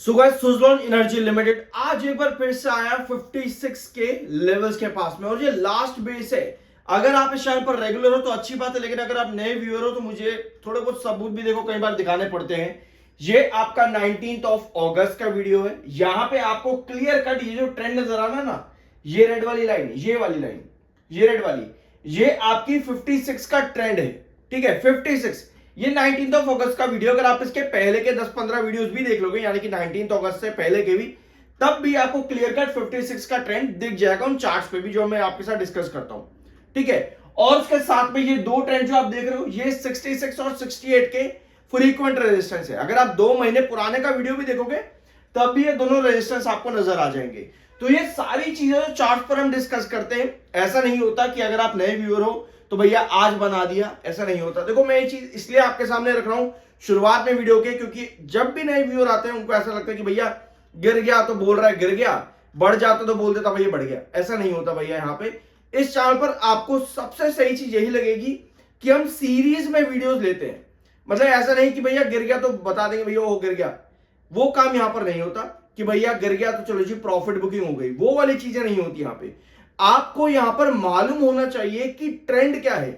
Guys Suzlon energy limited आज एक बार फिर से आया 56 के लेवल्स के पास में और ये लास्ट बेस है। अगर आप इस चैनल पर रेगुलर हो तो अच्छी बात है, लेकिन अगर आप नए व्यूअर हो तो मुझे थोड़े बहुत सबूत भी देखो कई बार दिखाने पड़ते हैं। ये आपका 19 अगस्त का वीडियो है। यहां पे आपको क्लियर कट ये जो ट्रेंड नजर आ रहा है ना, ये रेड वाली लाइन, ये वाली लाइन, ये रेड वाली, ये आपकी 56 का ट्रेंड है। ठीक है, 56 ये 19 अगस्त का वीडियो। अगर आप इसके पहले के 10-15 वीडियोस भी देख लोगे, यानी कि 19 अगस्त से पहले के भी, तब भी आपको क्लियर कट 56 का ट्रेंड दिख जाएगा उन चार्ट्स पे भी जो मैं आपके साथ डिस्कस करता हूं। ठीक है, और उसके साथ में ये दो ट्रेंड जो आप देख रहे हो, ये 66 और 68 के फ्रीक्वेंट रेजिस्टेंस है। अगर आप 2 महीने पुराने का वीडियो भी देखोगे तब भी ये दोनों रेजिस्टेंस आपको नजर आ जाएंगे। तो ये सारी चीजें जो चार्ट पर हम डिस्कस करते हैं, ऐसा नहीं होता कि अगर आप नए व्यूअर हो तो भैया आज बना दिया, ऐसा नहीं होता। देखो मैं ये चीज इसलिए आपके सामने रख रहा हूं शुरुआत में वीडियो के, क्योंकि जब भी नए व्यूअर आते हैं उनको ऐसा लगता है कि भैया गिर गया तो बोल रहा है गिर गया, बढ़ जाता तो बोल देता भैया बढ़ गया। ऐसा नहीं होता भैया। यहाँ पे इस चैनल पर आपको सबसे सही चीज यही लगेगी कि हम सीरीज में वीडियोस लेते हैं। मतलब ऐसा नहीं कि भैया गिर गया तो बता देंगे भैया वो गिर गया, वो काम यहां पर नहीं होता कि भैया गिर गया तो चलो जी प्रॉफिट बुकिंग हो गई, वो वाली चीजें नहीं होती। यहां पे आपको यहां पर मालूम होना चाहिए कि ट्रेंड क्या है।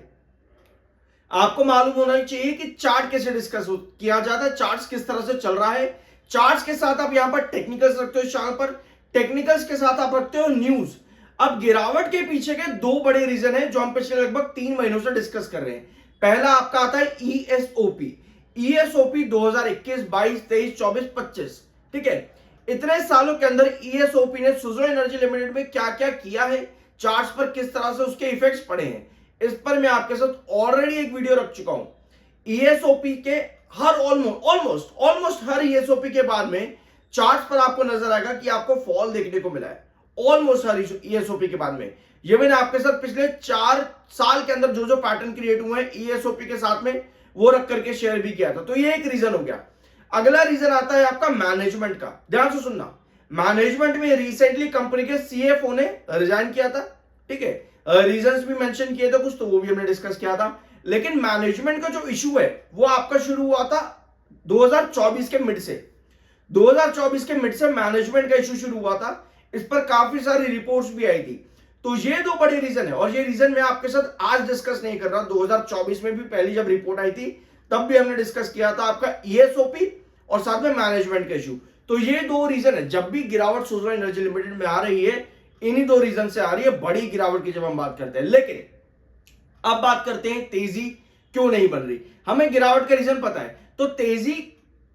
आपको मालूम होना चाहिए कि चार्ट कैसे डिस्कस किया जाता है, चार्ट्स किस तरह से चल रहा है। चार्ट्स के साथ आप यहां पर टेक्निकल्स रखते हो, इस चैनल पर टेक्निकल्स के साथ आप रखते हो न्यूज। अब गिरावट के पीछे के दो बड़े रीजन है जो हम पिछले लगभग 3 महीनों से डिस्कस कर रहे हैं। पहला आपका आता है ईएसओपी। ईएसओपी 2021, 22, 23, 24, 25। ठीक है, इतने सालों के अंदर ईएसओपी ने सुज़लोन एनर्जी लिमिटेड में क्या क्या किया है, चार्ट्स पर किस तरह से उसके इफेक्ट्स पड़े हैं, इस पर मैं आपके साथ ऑलरेडी एक वीडियो रख चुका हूं। ईएसओपी के हर ऑलमोस्ट हर ईएसओपी के बाद में चार्ट्स पर आपको नजर आएगा कि आपको फॉल देखने को मिला है। ऑलमोस्ट हर ईएसओपी के बाद में ये मैंने आपके साथ पिछले 4 साल के अंदर जो जो पैटर्न क्रिएट हुए हैं ईएसओपी के साथ में वो रख करके शेयर भी किया था। तो ये एक रीजन हो गया। अगला रीजन आता है आपका मैनेजमेंट का। ध्यान से सुनना, मैनेजमेंट में रिसेंटली कंपनी के सीएफओ ने रिजाइन किया था। ठीक है, रीजंस भी मेंशन किए थे कुछ, तो वो भी हमने डिस्कस किया था। लेकिन मैनेजमेंट का जो इशू है वो आपका शुरू हुआ था 2024 के मिड से। 2024 के मिड से मैनेजमेंट का इशू शुरू हुआ था। इस पर काफी सारी रिपोर्ट्स भी आई थी। तो ये दो बड़े रीजन है, और ये रीजन मैं आपके साथ आज डिस्कस नहीं कर रहा। 2024 में भी पहली जब रिपोर्ट आई थी तब भी हमने डिस्कस किया था आपका ईएसओपी और साथ में मैनेजमेंट का इशू। तो ये दो रीजन है। जब भी गिरावट सुज़लोन एनर्जी लिमिटेड में आ रही है, इन्हीं दो रीजन से आ रही है बड़ी गिरावट की जब हम बात करते हैं। लेकिन अब बात करते हैं तेजी क्यों नहीं बन रही। हमें गिरावट का रीजन पता है, तो तेजी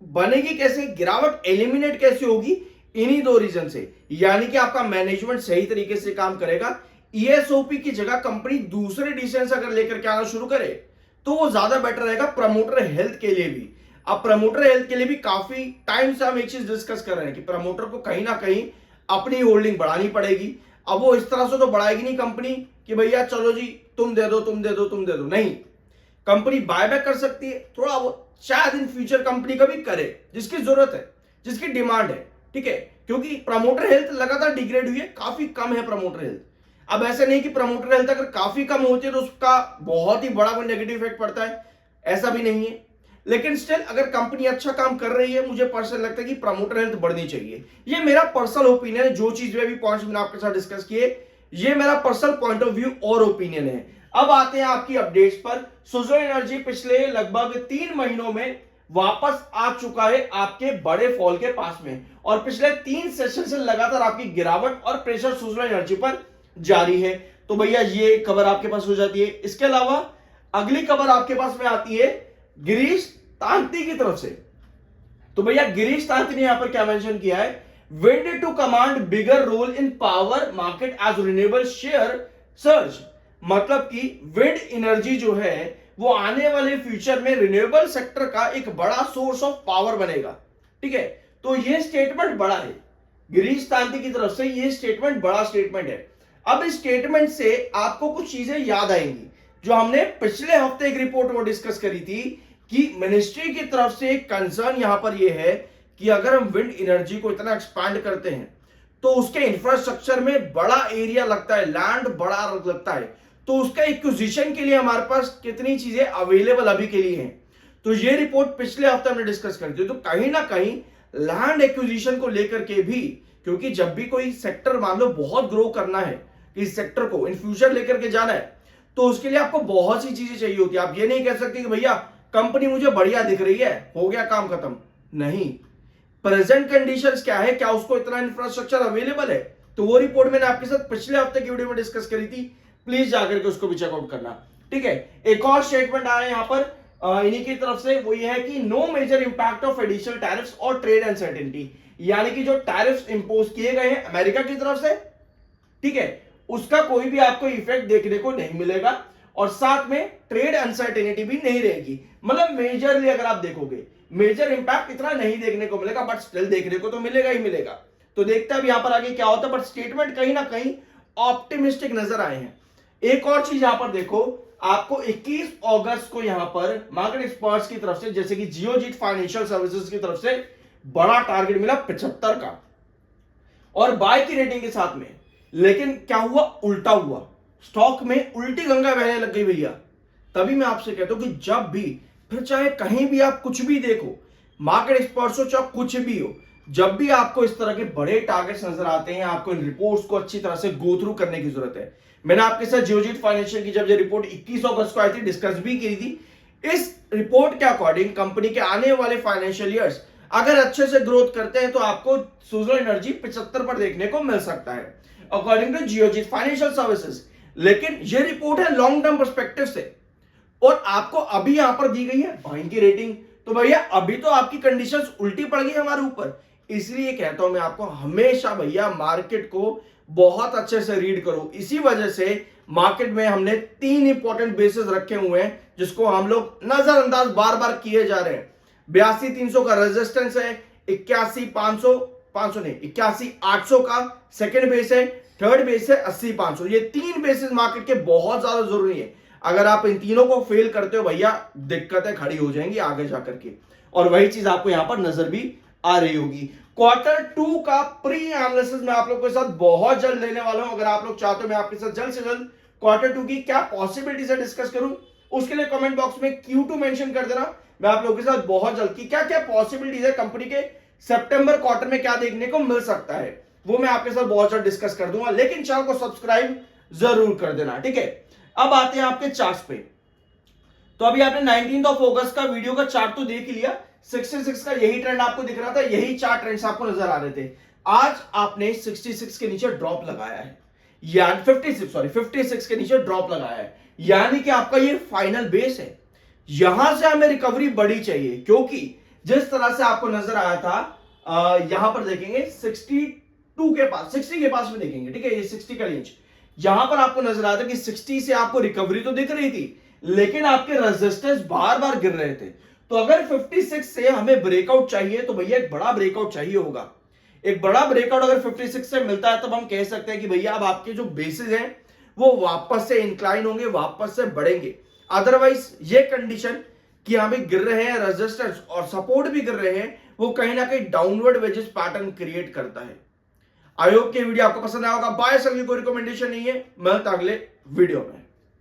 बनेगी कैसे, गिरावट एलिमिनेट कैसे होगी, इन्हीं दो रीजन से। यानी कि आपका मैनेजमेंट सही तरीके से काम करेगा। ईएसओपी की जगह कंपनी दूसरे डिसीजन अगर लेकर के आना शुरू करे तो वो ज्यादा बेटर रहेगा प्रमोटर हेल्थ के लिए भी। अब प्रमोटर हेल्थ के लिए भी काफी टाइम से हम एक चीज डिस्कस कर रहे हैं कि प्रमोटर को कहीं ना कहीं अपनी होल्डिंग बढ़ानी पड़ेगी। अब वो इस तरह से तो बढ़ाएगी नहीं कंपनी कि भैया चलो जी तुम दे दो तुम दे दो तुम दे दो, नहीं। कंपनी बायबैक कर सकती है थोड़ा, वो शायद इन फ्यूचर कंपनी कभी करे जिसकी जरूरत है, जिसकी डिमांड है। ठीक है, क्योंकि प्रमोटर हेल्थ लगातार डिग्रेड हुई है, काफी कम है प्रमोटर हेल्थ। अब ऐसे नहीं कि प्रमोटर हेल्थ अगर काफी कम होती है तो उसका बहुत ही बड़ा कोई नेगेटिव इफेक्ट पड़ता है, ऐसा भी नहीं है। लेकिन स्टिल अगर कंपनी अच्छा काम कर रही है, मुझे पर्सनल लगता है कि प्रमोटर हेल्थ बढ़नी चाहिए। ये मेरा पर्सनल ओपिनियन है। जो चीज भी पॉइंट्स मैंने आपके साथ डिस्कस किए, ये मेरा पर्सनल पॉइंट ऑफ व्यू और ओपिनियन है। अब आते हैं आपकी अपडेट्स पर। सुज़लोन एनर्जी पिछले लगभग 3 महीनों में वापस आ चुका है आपके बड़े फॉल के पास में, और पिछले 3 सेशन से लगातार आपकी गिरावट और प्रेशर सुज़लोन एनर्जी पर जारी है। तो भैया ये खबर आपके पास हो जाती है। इसके अलावा अगली खबर आपके पास में आती है गिरीश तांती की तरफ से। तो भैया गिरीश तांती ने यहां पर क्या मेंशन किया है, wind to command bigger role in power market as renewable share surge. मतलब कि विंड एनर्जी जो है वो आने वाले फ्यूचर में रिन्यूएबल सेक्टर का एक बड़ा सोर्स ऑफ पावर बनेगा। ठीक है, तो ये स्टेटमेंट बड़ा है गिरीश तांती की तरफ से, ये स्टेटमेंट बड़ा स्टेटमेंट है। अब इस स्टेटमेंट से आपको कुछ चीजें याद आएंगी जो हमने पिछले हफ्ते एक रिपोर्ट में डिस्कस करी थी कि मिनिस्ट्री की तरफ से एक कंसर्न यहां पर यह है कि अगर हम विंड एनर्जी को इतना एक्सपांड करते हैं तो उसके इंफ्रास्ट्रक्चर में बड़ा एरिया लगता है, लैंड बड़ा लगता है, तो उसका एक्विजिशन के लिए हमारे पास कितनी चीजें अवेलेबल अभी के लिए हैं। तो ये रिपोर्ट पिछले हफ्ते हमने डिस्कस करी थी। तो कहीं ना कहीं लैंड एक्विजिशन को लेकर के भी, क्योंकि जब भी कोई सेक्टर मान लो बहुत ग्रो करना है, इस सेक्टर को इन फ्यूचर लेकर के जाना है, तो उसके लिए आपको बहुत सी चीजें चाहिए होती है। आप ये नहीं कह सकते कि भैया कंपनी मुझे बढ़िया दिख रही है, हो गया काम खत्म। नहीं, प्रेजेंट कंडीशंस क्या है, क्या उसको इतना इंफ्रास्ट्रक्चर अवेलेबल है? तो वो रिपोर्ट मैंने आपके साथ पिछले हफ्ते की वीडियो में डिस्कस करी थी, प्लीज जाकर के उसको भी चेकआउट करना। ठीक है, एक और स्टेटमेंट आया यहां पर इन्हीं की तरफ से, वो ये है कि no major impact of additional tariffs और ट्रेड अनसर्टेनिटी, यानी कि जो टैरिफ्स इंपोज किए गए हैं अमेरिका की तरफ से, ठीक है, उसका कोई भी आपको इफेक्ट देखने को नहीं मिलेगा, और साथ में ट्रेड अनसर्टेनिटी भी नहीं रहेगी। मतलब मेजरली अगर आप देखोगे, मेजर इंपैक्ट इतना नहीं देखने को मिलेगा, बट स्टिल देखने को तो मिलेगा ही मिलेगा। तो देखते हैं अब यहां पर आगे क्या होता है, बट स्टेटमेंट कहीं ना कहीं ऑप्टिमिस्टिक नजर आए हैं। एक और चीज यहां पर देखो, आपको 21 अगस्त को यहां पर मार्केट एक्सपर्ट्स की तरफ से, जैसे कि जियोजीत फाइनेंशियल सर्विसेज की तरफ से बड़ा टारगेट मिला 75 का, और बाय की रेटिंग के साथ में। लेकिन क्या हुआ, उल्टा हुआ, स्टॉक में उल्टी गंगा बहने लग गई भैया। तभी मैं आपसे कहता हूं कि जब भी, फिर चाहे कहीं भी आप कुछ भी देखो, मार्केट एक्सपर्ट्स हो चाहे कुछ भी हो, जब भी आपको इस तरह के बड़े टारगेट्स नजर आते हैं, आपको इन रिपोर्ट्स को अच्छी तरह से गो थ्रू करने की जरूरत है। मैंने आपके साथ जियोजीत फाइनेंशियल की जब ये रिपोर्ट 21 अगस्त को आई थी, डिस्कस भी की थी। इस रिपोर्ट के अकॉर्डिंग कंपनी के आने वाले फाइनेंशियल ईयर्स अगर अच्छे से ग्रोथ करते हैं तो आपको सुजलॉन एनर्जी 75 पर देखने को मिल सकता है, according to Geojit financial services. लेकिन ये रिपोर्ट है लॉन्ग टर्म पर्सपेक्टिव से, और आपको अभी यहां पर दी गई है बाइंग की रेटिंग, तो भैया अभी तो आपकी कंडीशंस उल्टी पड़ गई हमारे ऊपर। इसलिए कहता हूं मैं आपको, हमेशा भैया मार्केट को बहुत अच्छे से रीड करो। इसी वजह से मार्केट में हमने 3 इंपॉर्टेंट बेसिस रखे हुए हैं, जिसको हम लोग नजरअंदाज बार बार किए जा रहे हैं। 82,300 का रेजिस्टेंस है, 81,500 नहीं 81,800 का सेकंड बेस है, थर्ड बेस है 80,500। ये 3 बेसिस मार्केट के बहुत ज्यादा जरूरी है। अगर आप इन तीनों को फेल करते हो भैया, दिक्कतें खड़ी हो जाएंगी आगे जाकर के, और वही चीज आपको यहां पर नजर भी आ रही होगी। क्वार्टर 2 का प्री एनालिसिस मैं आप लोग के साथ बहुत जल्द लेने वाला हूं। अगर आप लोग चाहते हो मैं आपके साथ जल्द से जल्द क्वार्टर 2 की क्या पॉसिबिलिटीज है डिस्कस करूं, उसके लिए कमेंट बॉक्स में Q2 मेंशन कर देना। मैं आप लोगों के साथ बहुत जल्द की क्या क्या पॉसिबिलिटीज है कंपनी के सितंबर क्वार्टर में क्या देखने को मिल सकता है, वो मैं आपके साथ बहुत जल्द डिस्कस कर दूंगा। लेकिन चैनल को सब्सक्राइब जरूर कर देना, ठीक है। अब आते हैं आपके चार्ट्स पे। तो अभी आपने 19 अगस्त का वीडियो का चार्ट तो देख लिया, 66 का यही ट्रेंड आपको दिख रहा था, यही 4 ट्रेंड्स आपको नजर आ रहे थे। आज आपने 66 के नीचे ड्रॉप लगाया है, यानी 56 के नीचे ड्रॉप लगाया है, यानी कि आपका ये फाइनल बेस है। यहां से हमें रिकवरी बड़ी चाहिए, क्योंकि जिस तरह से आपको नजर आया था, यहां पर देखेंगे 62 के पास, 60 के पास में देखेंगे, ठीक है, ये 60 का रेंज, यहां पर आपको नजर आता है कि 60 से आपको रिकवरी तो दिख रही थी, लेकिन आपके रेजिस्टेंस बार बार गिर रहे थे। तो अगर 56 से हमें ब्रेकआउट चाहिए, तो भैया एक बड़ा ब्रेकआउट चाहिए होगा। एक बड़ा ब्रेकआउट अगर 56 से मिलता है, तब हम कह सकते हैं कि भैया अब आपके जो बेसिस हैं वो वापस से इंक्लाइन होंगे, वापस से बढ़ेंगे। अदरवाइज ये कंडीशन कि हम भी गिर रहे हैं, रेजिस्टेंस और सपोर्ट भी गिर रहे हैं, वो कहीं ना कहीं डाउनवर्ड वेजेस पैटर्न क्रिएट करता है। आई होप कि वीडियो आपको पसंद आया होगा। बाय, सभी कोई रिकमेंडेशन नहीं है, मिलता अगले वीडियो में।